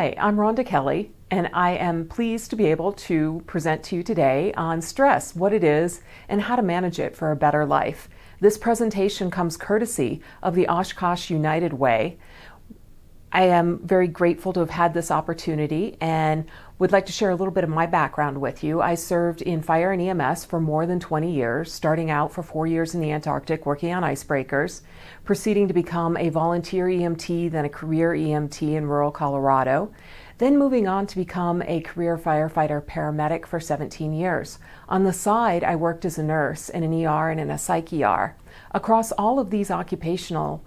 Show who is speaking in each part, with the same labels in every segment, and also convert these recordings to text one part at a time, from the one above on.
Speaker 1: Hi, I'm Rhonda Kelly, and I am pleased to be able to present to you today on stress, what it is, and how to manage it for a better life. This presentation comes courtesy of the Oshkosh United Way. I am very grateful to have had this opportunity and would like to share a little bit of my background with you. I served in fire and EMS for more than 20 years, starting out for 4 years in the Antarctic working on icebreakers, proceeding to become a volunteer EMT, then a career EMT in rural Colorado, then moving on to become a career firefighter paramedic for 17 years. On the side, I worked as a nurse in an ER and in a psych ER. Across all of these occupational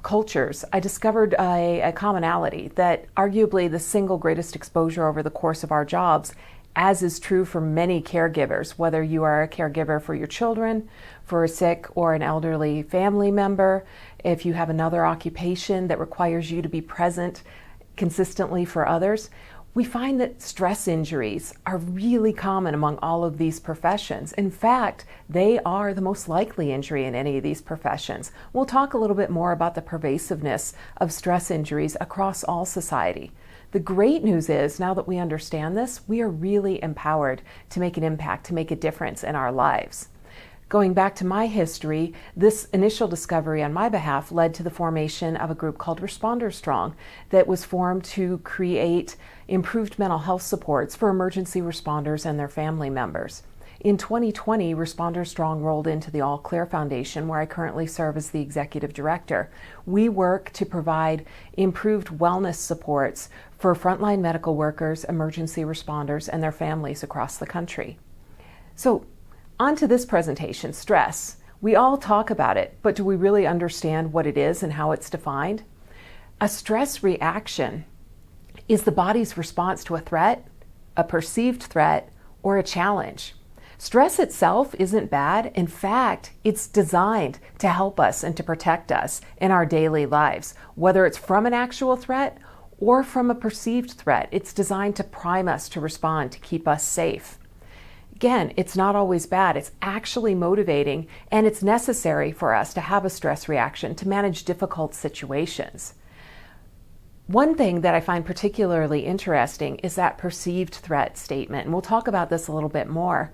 Speaker 1: cultures, I discovered a commonality that arguably the single greatest exposure over the course of our jobs, as is true for many caregivers, whether you are a caregiver for your children, for a sick or an elderly family member, if you have another occupation that requires you to be present consistently for others, we find that stress injuries are really common among all of these professions. In fact, they are the most likely injury in any of these professions. We'll talk a little bit more about the pervasiveness of stress injuries across all society. The great news is, now that we understand this, we are really empowered to make an impact, to make a difference in our lives. Going back to my history, this initial discovery on my behalf led to the formation of a group called ResponderStrong that was formed to create improved mental health supports for emergency responders and their family members. In 2020, ResponderStrong rolled into the All Clear Foundation, where I currently serve as the executive director. We work to provide improved wellness supports for frontline medical workers, emergency responders, and their families across the country. So, on to this presentation, stress. We all talk about it, but do we really understand what it is and how it's defined? A stress reaction is the body's response to a threat, a perceived threat, or a challenge. Stress itself isn't bad. In fact, it's designed to help us and to protect us in our daily lives, whether it's from an actual threat or from a perceived threat. It's designed to prime us to respond, to keep us safe. Again, it's not always bad. It's actually motivating, and it's necessary for us to have a stress reaction to manage difficult situations. One thing that I find particularly interesting is that perceived threat statement, and we'll talk about this a little bit more.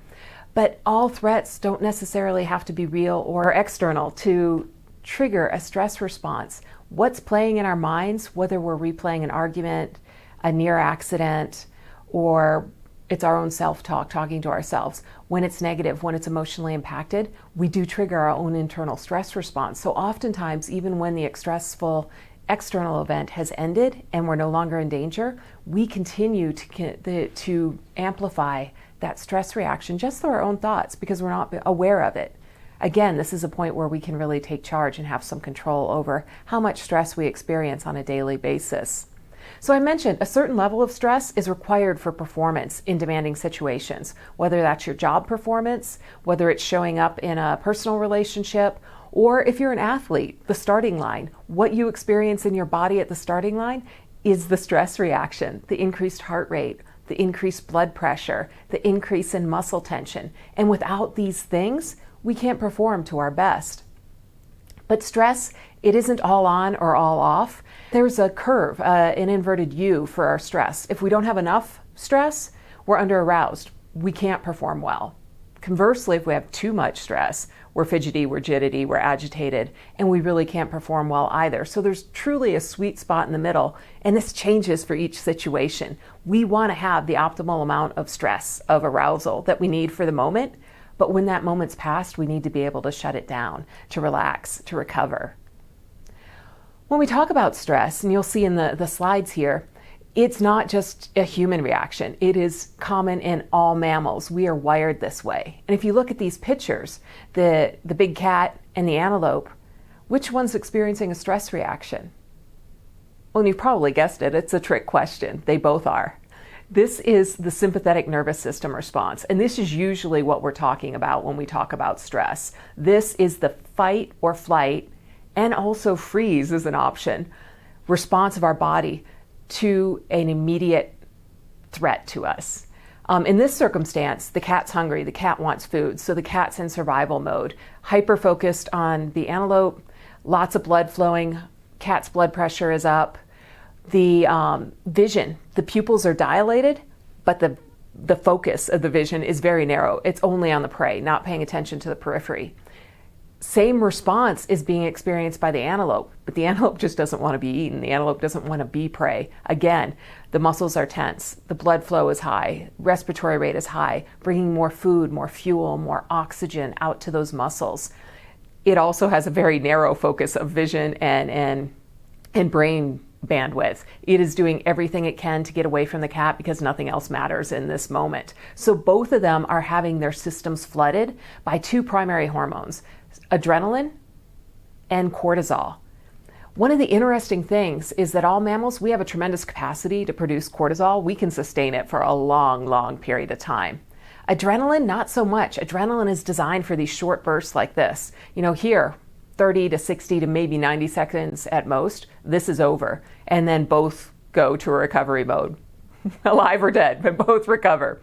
Speaker 1: But all threats don't necessarily have to be real or external to trigger a stress response. What's playing in our minds, whether we're replaying an argument, a near accident, or it's our own self-talk, talking to ourselves. When it's negative, when it's emotionally impacted, we do trigger our own internal stress response. So oftentimes, even when the stressful external event has ended and we're no longer in danger, we continue to amplify that stress reaction just through our own thoughts because we're not aware of it. Again, this is a point where we can really take charge and have some control over how much stress we experience on a daily basis. So I mentioned a certain level of stress is required for performance in demanding situations, whether that's your job performance, whether it's showing up in a personal relationship, or if you're an athlete, the starting line. What you experience in your body at the starting line is the stress reaction, the increased heart rate, the increased blood pressure, the increase in muscle tension. And without these things, we can't perform to our best. But stress, it isn't all on or all off. There's a curve, an inverted U for our stress. If we don't have enough stress, we're under-aroused. We can't perform well. Conversely, if we have too much stress, we're fidgety, we're jittery, we're agitated, and we really can't perform well either. So there's truly a sweet spot in the middle, and this changes for each situation. We want to have the optimal amount of stress, of arousal that we need for the moment, but when that moment's passed, we need to be able to shut it down, to relax, to recover. When we talk about stress, and you'll see in the slides here, it's not just a human reaction. It is common in all mammals. We are wired this way. And if you look at these pictures, the big cat and the antelope, which one's experiencing a stress reaction? Well, you've probably guessed it. It's a trick question. They both are. This is the sympathetic nervous system response, and this is usually what we're talking about when we talk about stress. This is the fight or flight, and also freeze is an option, response of our body to an immediate threat to us. In this circumstance, the cat's hungry, the cat wants food, so the cat's in survival mode, hyper-focused on the antelope, lots of blood flowing, cat's blood pressure is up, The vision, the pupils are dilated, but the focus of the vision is very narrow. It's only on the prey, not paying attention to the periphery. Same response is being experienced by the antelope, but the antelope just doesn't want to be eaten. The antelope doesn't want to be prey. Again, the muscles are tense, the blood flow is high, respiratory rate is high, bringing more food, more fuel, more oxygen out to those muscles. It also has a very narrow focus of vision and brain bandwidth. It is doing everything it can to get away from the cat because nothing else matters in this moment. So both of them are having their systems flooded by two primary hormones, adrenaline and cortisol. One of the interesting things is that all mammals, we have a tremendous capacity to produce cortisol. We can sustain it for a long, long period of time. Adrenaline, not so much. Adrenaline is designed for these short bursts like this. Here, 30 to 60 to maybe 90 seconds at most, this is over. And then both go to a recovery mode. Alive or dead, but both recover.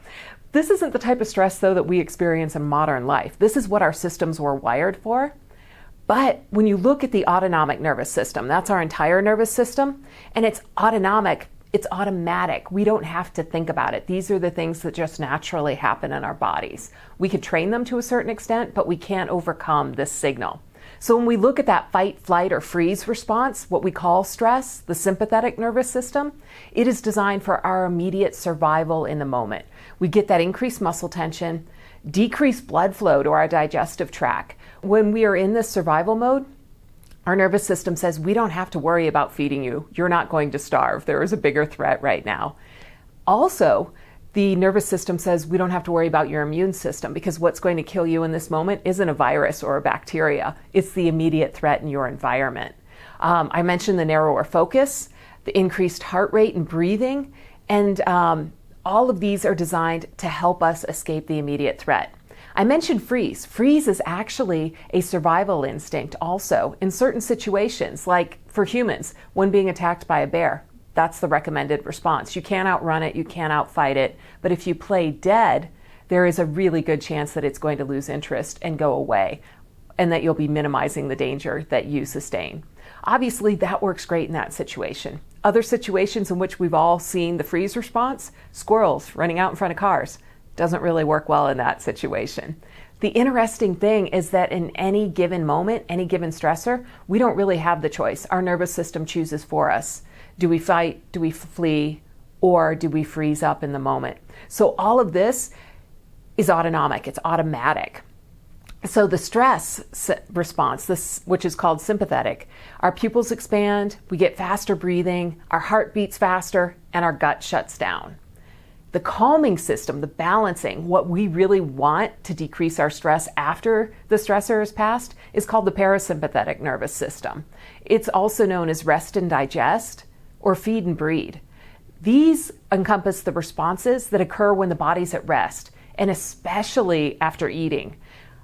Speaker 1: This isn't the type of stress, though, that we experience in modern life. This is what our systems were wired for. But when you look at the autonomic nervous system, that's our entire nervous system, and it's autonomic, it's automatic. We don't have to think about it. These are the things that just naturally happen in our bodies. We could train them to a certain extent, but we can't overcome this signal. So when we look at that fight, flight, or freeze response, what we call stress, the sympathetic nervous system, it is designed for our immediate survival in the moment. We get that increased muscle tension, decreased blood flow to our digestive tract. When we are in this survival mode, our nervous system says, we don't have to worry about feeding you. You're not going to starve. There is a bigger threat right now. Also, the nervous system says we don't have to worry about your immune system because what's going to kill you in this moment isn't a virus or a bacteria. It's the immediate threat in your environment. I mentioned the narrower focus, the increased heart rate and breathing, and all of these are designed to help us escape the immediate threat. I mentioned freeze. Freeze is actually a survival instinct also in certain situations, like for humans, when being attacked by a bear. That's the recommended response. You can't outrun it, you can't outfight it, but if you play dead, there is a really good chance that it's going to lose interest and go away, and that you'll be minimizing the danger that you sustain. Obviously, that works great in that situation. Other situations in which we've all seen the freeze response, squirrels running out in front of cars, doesn't really work well in that situation. The interesting thing is that in any given moment, any given stressor, we don't really have the choice. Our nervous system chooses for us. Do we fight? Do we flee? Or do we freeze up in the moment? So all of this is autonomic. It's automatic. So the stress response, this, which is called sympathetic, our pupils expand, we get faster breathing, our heart beats faster, and our gut shuts down. The calming system, the balancing, what we really want to decrease our stress after the stressor is passed, is called the parasympathetic nervous system. It's also known as rest and digest or feed and breed. These encompass the responses that occur when the body's at rest, and especially after eating,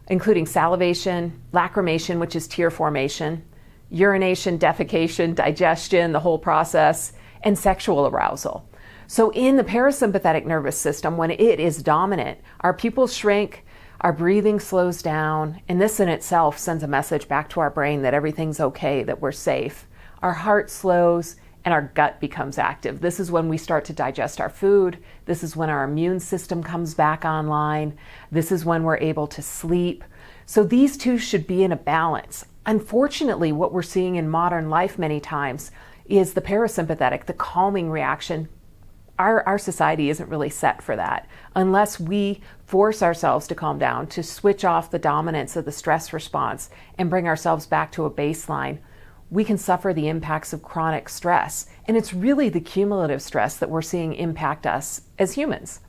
Speaker 1: including salivation, lacrimation, which is tear formation, urination, defecation, digestion, the whole process, and sexual arousal. So in the parasympathetic nervous system, when it is dominant, our pupils shrink, our breathing slows down, and this in itself sends a message back to our brain that everything's okay, that we're safe. Our heart slows, and our gut becomes active. This is when we start to digest our food. This is when our immune system comes back online. This is when we're able to sleep. So these two should be in a balance. Unfortunately, what we're seeing in modern life many times is the parasympathetic, the calming reaction. Our society isn't really set for that. Unless we force ourselves to calm down, to switch off the dominance of the stress response and bring ourselves back to a baseline, we can suffer the impacts of chronic stress. And it's really the cumulative stress that we're seeing impact us as humans.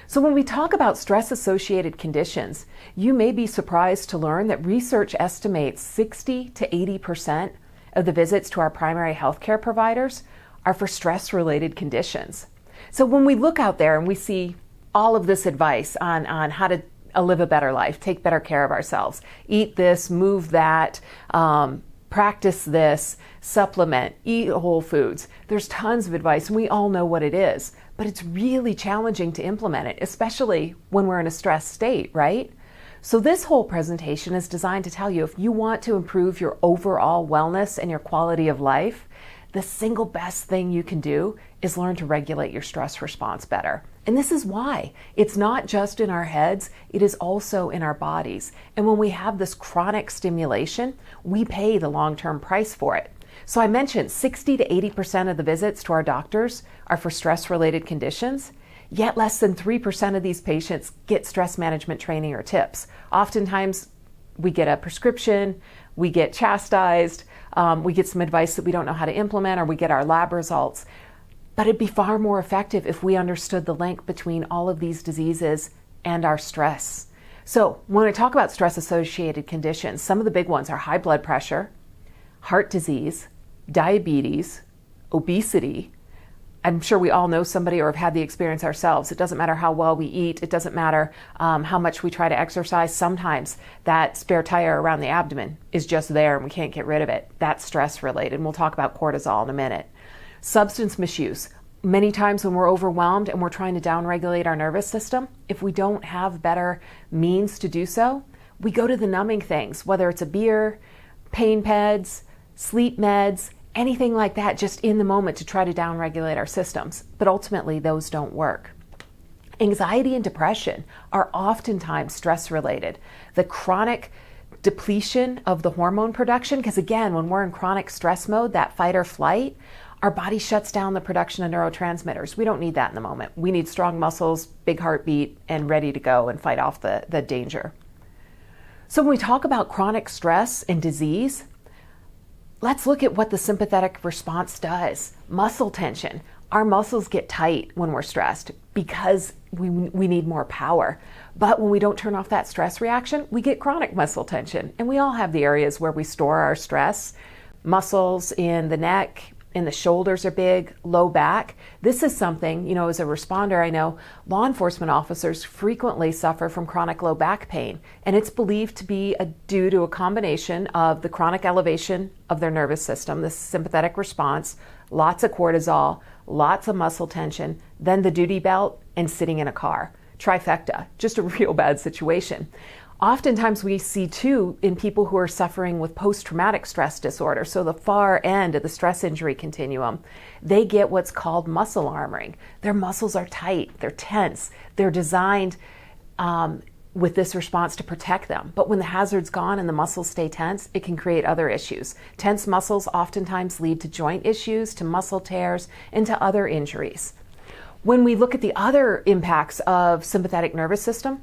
Speaker 1: So when we talk about stress-associated conditions, you may be surprised to learn that research estimates 60 to 80% of the visits to our primary healthcare providers are for stress-related conditions. So when we look out there and we see all of this advice on how to live a better life, take better care of ourselves, eat this, move that, practice this, supplement, eat whole foods. There's tons of advice and we all know what it is, but it's really challenging to implement it, especially when we're in a stressed state, right? So this whole presentation is designed to tell you if you want to improve your overall wellness and your quality of life, the single best thing you can do is learn to regulate your stress response better. And this is why. It's not just in our heads, it is also in our bodies. And when we have this chronic stimulation, we pay the long-term price for it. So I mentioned 60 to 80% of the visits to our doctors are for stress-related conditions, yet less than 3% of these patients get stress management training or tips. Oftentimes, we get a prescription, we get chastised, we get some advice that we don't know how to implement, or we get our lab results. But it'd be far more effective if we understood the link between all of these diseases and our stress. So when I talk about stress-associated conditions, some of the big ones are high blood pressure, heart disease, diabetes, obesity. I'm sure we all know somebody or have had the experience ourselves. It doesn't matter how well we eat. It doesn't matter how much we try to exercise. Sometimes that spare tire around the abdomen is just there and we can't get rid of it. That's stress related. And we'll talk about cortisol in a minute. Substance misuse. Many times when we're overwhelmed and we're trying to downregulate our nervous system, if we don't have better means to do so, we go to the numbing things, whether it's a beer, pain meds, sleep meds, anything like that, just in the moment to try to downregulate our systems. But ultimately, those don't work. Anxiety and depression are oftentimes stress-related. The chronic depletion of the hormone production, because again, when we're in chronic stress mode, that fight or flight, our body shuts down the production of neurotransmitters. We don't need that in the moment. We need strong muscles, big heartbeat, and ready to go and fight off the danger. So when we talk about chronic stress and disease, let's look at what the sympathetic response does. Muscle tension. Our muscles get tight when we're stressed because we need more power. But when we don't turn off that stress reaction, we get chronic muscle tension. And we all have the areas where we store our stress. Muscles in the neck, in the shoulders are big, low back. This is something, as a responder, I know law enforcement officers frequently suffer from chronic low back pain. And it's believed to be due to a combination of the chronic elevation of their nervous system, the sympathetic response, lots of cortisol, lots of muscle tension, then the duty belt, and sitting in a car. Trifecta, just a real bad situation. Oftentimes we see too in people who are suffering with post-traumatic stress disorder, so the far end of the stress injury continuum, they get what's called muscle armoring. Their muscles are tight, they're tense, they're designed with this response to protect them. But when the hazard's gone and the muscles stay tense, it can create other issues. Tense muscles oftentimes lead to joint issues, to muscle tears, and to other injuries. When we look at the other impacts of sympathetic nervous system,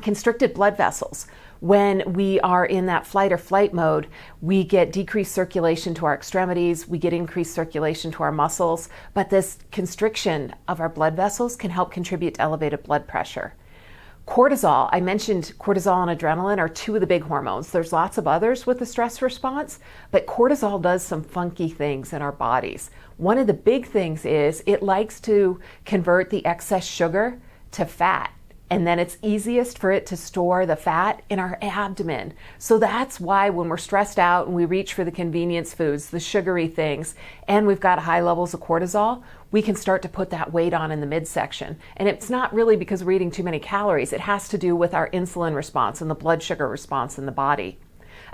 Speaker 1: constricted blood vessels. When we are in that flight or flight mode, we get decreased circulation to our extremities, we get increased circulation to our muscles, but this constriction of our blood vessels can help contribute to elevated blood pressure. Cortisol, I mentioned cortisol and adrenaline are two of the big hormones. There's lots of others with the stress response, but cortisol does some funky things in our bodies. One of the big things is it likes to convert the excess sugar to fat. And then it's easiest for it to store the fat in our abdomen. So that's why when we're stressed out and we reach for the convenience foods, the sugary things, and we've got high levels of cortisol, we can start to put that weight on in the midsection. And it's not really because we're eating too many calories. It has to do with our insulin response and the blood sugar response in the body.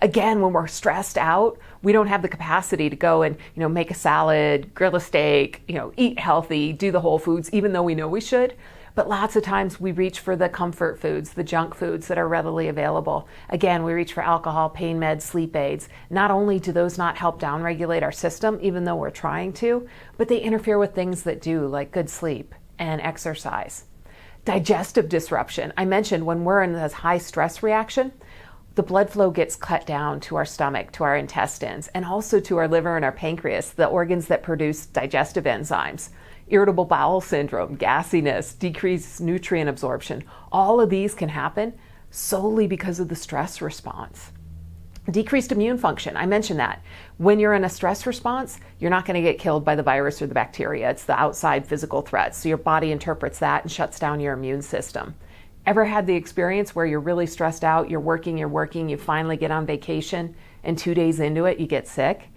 Speaker 1: Again, when we're stressed out, we don't have the capacity to go and, make a salad, grill a steak, eat healthy, do the whole foods, even though we know we should. But lots of times we reach for the comfort foods, the junk foods that are readily available. Again, we reach for alcohol, pain meds, sleep aids. Not only do those not help downregulate our system, even though we're trying to, but they interfere with things that do, like good sleep and exercise. Digestive disruption. I mentioned when we're in this high stress reaction, the blood flow gets cut down to our stomach, to our intestines, and also to our liver and our pancreas, the organs that produce digestive enzymes. Irritable bowel syndrome, gassiness, decreased nutrient absorption. All of these can happen solely because of the stress response. Decreased immune function, I mentioned that. When you're in a stress response, you're not going to get killed by the virus or the bacteria. It's the outside physical threats. So your body interprets that and shuts down your immune system. Ever had the experience where you're really stressed out, you're working, you finally get on vacation, and 2 days into it, you get sick?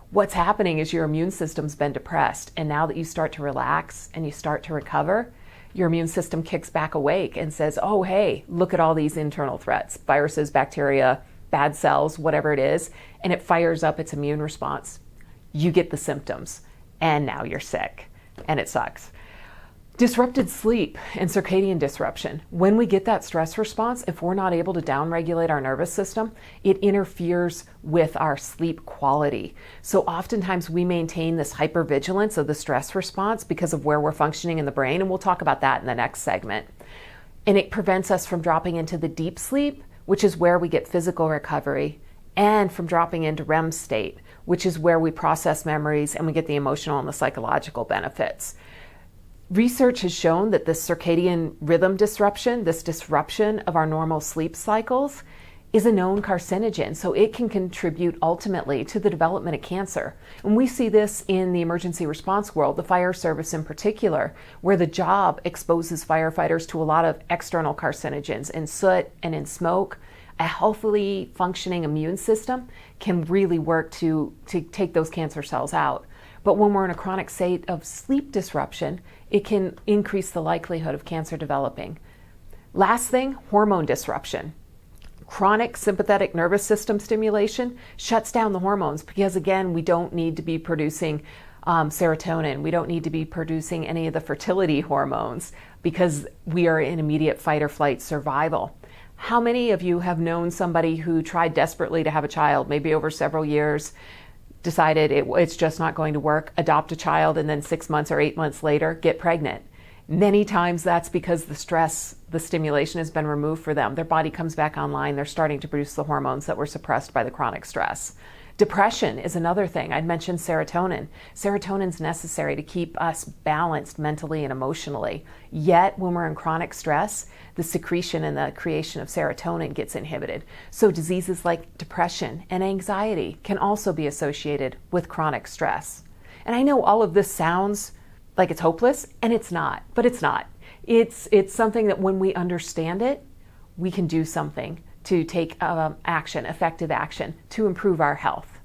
Speaker 1: What's happening is your immune system's been depressed, and now that you start to relax and you start to recover, your immune system kicks back awake and says, oh, hey, look at all these internal threats, viruses, bacteria, bad cells, whatever it is, and it fires up its immune response. you get the symptoms, and now you're sick, and it sucks. Disrupted sleep and circadian disruption. When we get that stress response, if we're not able to downregulate our nervous system, it interferes with our sleep quality. So oftentimes we maintain this hypervigilance of the stress response because of where we're functioning in the brain, and we'll talk about that in the next segment. And it prevents us from dropping into the deep sleep, which is where we get physical recovery, and from dropping into REM state, which is where we process memories and we get the emotional and the psychological benefits. Research has shown that this circadian rhythm disruption, this disruption of our normal sleep cycles, is a known carcinogen, so it can contribute ultimately to the development of cancer. And we see this in the emergency response world, the fire service in particular, where the job exposes firefighters to a lot of external carcinogens in soot and in smoke. A healthily functioning immune system can really work to take those cancer cells out. But when we're in a chronic state of sleep disruption, it can increase the likelihood of cancer developing. Last thing, hormone disruption. Chronic sympathetic nervous system stimulation shuts down the hormones because, again, we don't need to be producing serotonin. We don't need to be producing any of the fertility hormones because we are in immediate fight or flight survival. How many of you have known somebody who tried desperately to have a child, maybe over several years, decided it's just not going to work, adopt a child, and then 6 months or 8 months later get pregnant? Many times that's because the stress, the stimulation has been removed for them. Their body comes back online. They're starting to produce the hormones that were suppressed by the chronic stress. Depression is another thing. I'd mentioned serotonin. Serotonin's necessary to keep us balanced mentally and emotionally. Yet when we're in chronic stress, the secretion and the creation of serotonin gets inhibited. So diseases like depression and anxiety can also be associated with chronic stress. And I know all of this sounds like it's hopeless, and it's not, but it's not. It's something that when we understand it, we can do something to take action, effective action, to improve our health.